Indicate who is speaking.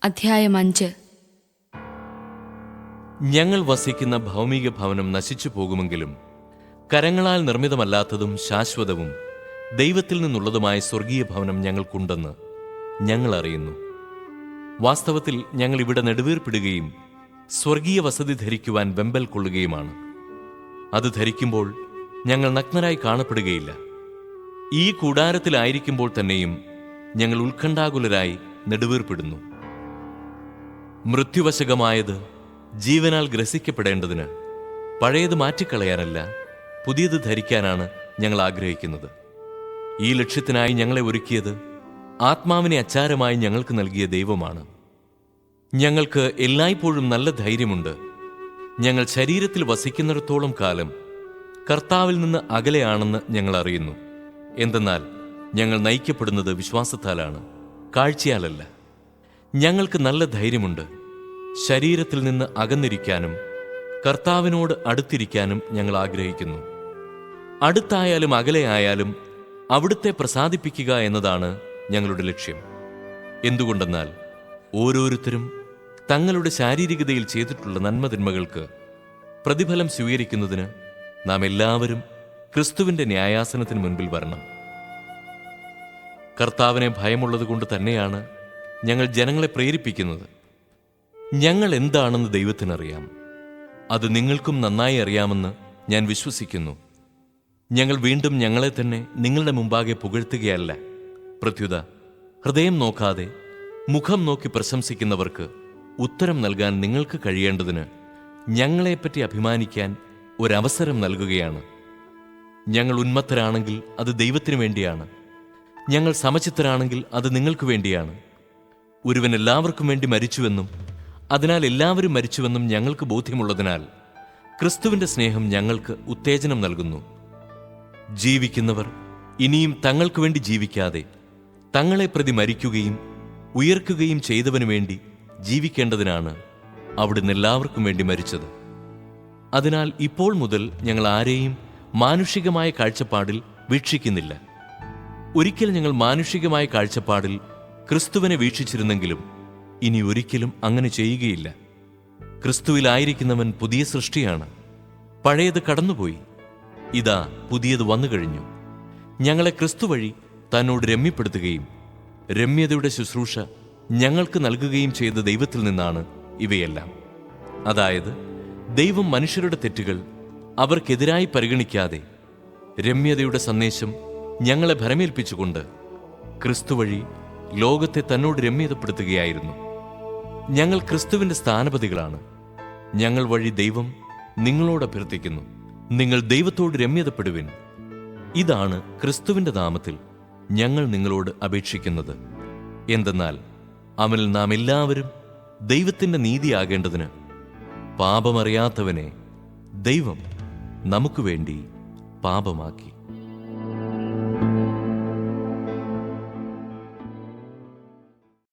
Speaker 1: അധ്യായം 5.
Speaker 2: ഞങ്ങൾ വസിക്കുന്ന ഭൗമിക ഭവനം നശിച്ചു പോകുമെങ്കിലും കരങ്ങളാൽ നിർമ്മിതമല്ലാത്തതും ശാശ്വതവും ദൈവത്തിൽ നിന്നുള്ളതുമായ സ്വർഗീയ ഭവനം ഞങ്ങൾക്കുണ്ടെന്ന് ഞങ്ങൾ അറിയുന്നു. വാസ്തവത്തിൽ ഞങ്ങൾ ഇവിടെ നെടുവീർപ്പിടുകയും സ്വർഗീയ വസതി ധരിക്കുവാൻ വെമ്പൽ കൊള്ളുകയുമാണ്. അത് ധരിക്കുമ്പോൾ ഞങ്ങൾ നഗ്നരായി കാണപ്പെടുകയില്ല. ഈ കൂടാരത്തിലായിരിക്കുമ്പോൾ തന്നെയും ഞങ്ങൾ ഉത്കണ്ഠാകുലരായി നെടുവീർപ്പിടുന്നു. മൃത്യുവശകമായത് ജീവനാൽ ഗ്രസിക്കപ്പെടേണ്ടതിന് പഴയത് മാറ്റിക്കളയാനല്ല, പുതിയത് ധരിക്കാനാണ് ഞങ്ങൾ ആഗ്രഹിക്കുന്നത്. ഈ ലക്ഷ്യത്തിനായി ഞങ്ങളെ ഒരുക്കിയത് ആത്മാവിനെ അച്ചാരമായി ഞങ്ങൾക്ക് നൽകിയ ദൈവമാണ്. ഞങ്ങൾക്ക് എല്ലായ്പ്പോഴും നല്ല ധൈര്യമുണ്ട്. ഞങ്ങൾ ശരീരത്തിൽ വസിക്കുന്നിടത്തോളം കാലം കർത്താവിൽ നിന്ന് അകലെയാണെന്ന് ഞങ്ങൾ അറിയുന്നു. എന്തെന്നാൽ ഞങ്ങൾ നയിക്കപ്പെടുന്നത് വിശ്വാസത്താലാണ്, കാഴ്ചയാലല്ല. ഞങ്ങൾക്ക് നല്ല ധൈര്യമുണ്ട്. ശരീരത്തിൽ നിന്ന് അകന്നിരിക്കാനും കർത്താവിനോട് അടുത്തിരിക്കാനും ഞങ്ങൾ ആഗ്രഹിക്കുന്നു. അടുത്തായാലും അകലെയായാലും അവിടുത്തെ പ്രസാദിപ്പിക്കുക എന്നതാണ് ഞങ്ങളുടെ ലക്ഷ്യം. എന്തുകൊണ്ടെന്നാൽ ഓരോരുത്തരും തങ്ങളുടെ ശാരീരികതയിൽ ചെയ്തിട്ടുള്ള നന്മതിന്മകൾക്ക് പ്രതിഫലം സ്വീകരിക്കുന്നതിന് നാം എല്ലാവരും ക്രിസ്തുവിന്റെ ന്യായാസനത്തിന് മുൻപിൽ വരണം. കർത്താവിനെ ഭയമുള്ളതുകൊണ്ട് തന്നെയാണ് ഞങ്ങൾ ജനങ്ങളെ പ്രേരിപ്പിക്കുന്നത്. ഞങ്ങൾ എന്താണെന്ന് ദൈവത്തിനറിയാം. അത് നിങ്ങൾക്കും നന്നായി അറിയാമെന്ന് ഞാൻ വിശ്വസിക്കുന്നു. ഞങ്ങൾ വീണ്ടും ഞങ്ങളെ തന്നെ നിങ്ങളുടെ മുമ്പാകെ പുകഴ്ത്തുകയല്ല. പ്രത്യുത ഹൃദയം നോക്കാതെ മുഖം നോക്കി പ്രശംസിക്കുന്നവർക്ക് ഉത്തരം നൽകാൻ നിങ്ങൾക്ക് കഴിയേണ്ടതിന് ഞങ്ങളെപ്പറ്റി അഭിമാനിക്കാൻ ഒരവസരം നൽകുകയാണ്. ഞങ്ങൾ ഉന്മത്തരാണെങ്കിൽ അത് ദൈവത്തിനു വേണ്ടിയാണ്. ഞങ്ങൾ സമചിത്തരാണെങ്കിൽ അത് നിങ്ങൾക്ക് വേണ്ടിയാണ്. ഒരുവൻ എല്ലാവർക്കും വേണ്ടി മരിച്ചുവെന്നും അതിനാൽ എല്ലാവരും മരിച്ചുവെന്നും ഞങ്ങൾക്ക് ബോധ്യമുള്ളതിനാൽ ക്രിസ്തുവിന്റെ സ്നേഹം ഞങ്ങൾക്ക് ഉത്തേജനം നൽകുന്നു. ജീവിക്കുന്നവർ ഇനിയും തങ്ങൾക്ക് വേണ്ടി ജീവിക്കാതെ തങ്ങളെ പ്രതി മരിക്കുകയും ഉയർക്കുകയും ചെയ്തവനു വേണ്ടി ജീവിക്കേണ്ടതിനാണ് അവിടുന്ന് എല്ലാവർക്കും വേണ്ടി മരിച്ചത്. അതിനാൽ ഇപ്പോൾ മുതൽ ഞങ്ങൾ ആരെയും മാനുഷികമായ കാഴ്ചപ്പാടിൽ വീക്ഷിക്കുന്നില്ല. ഒരിക്കൽ ഞങ്ങൾ മാനുഷികമായ കാഴ്ചപ്പാടിൽ ക്രിസ്തുവിനെ വീക്ഷിച്ചിരുന്നെങ്കിലും ഇനി ഒരിക്കലും അങ്ങനെ ചെയ്യുകയില്ല. ക്രിസ്തുവിലായിരിക്കുന്നവൻ പുതിയ സൃഷ്ടിയാണ്. പഴയത് കടന്നുപോയി, ഇതാ പുതിയത് വന്നു കഴിഞ്ഞു. ഞങ്ങളെ ക്രിസ്തു വഴി തന്നോട് രമ്യപ്പെടുത്തുകയും രമ്യതയുടെ ശുശ്രൂഷ ഞങ്ങൾക്ക് നൽകുകയും ചെയ്ത ദൈവത്തിൽ നിന്നാണ് ഇവയെല്ലാം. അതായത് ദൈവം മനുഷ്യരുടെ തെറ്റുകൾ അവർക്കെതിരായി പരിഗണിക്കാതെ രമ്യതയുടെ സന്ദേശം ഞങ്ങളെ ഭരമേൽപ്പിച്ചുകൊണ്ട് ക്രിസ്തു വഴി ലോകത്തെ തന്നോട് രമ്യതപ്പെടുത്തുകയായിരുന്നു. ഞങ്ങൾ ക്രിസ്തുവിന്റെ സ്ഥാനപതികളാണ്. ഞങ്ങൾ വഴി ദൈവം നിങ്ങളോട് അഭ്യർത്ഥിക്കുന്നു, നിങ്ങൾ ദൈവത്തോട് രമ്യതപ്പെടുവിൻ. ഇതാണ് ക്രിസ്തുവിന്റെ നാമത്തിൽ ഞങ്ങൾ നിങ്ങളോട് അപേക്ഷിക്കുന്നത്. എന്തെന്നാൽ അവനിൽ നാം എല്ലാവരും ദൈവത്തിന്റെ നീതിയാകേണ്ടതിന് പാപമറിയാത്തവനെ ദൈവം നമുക്ക് വേണ്ടി പാപമാക്കി.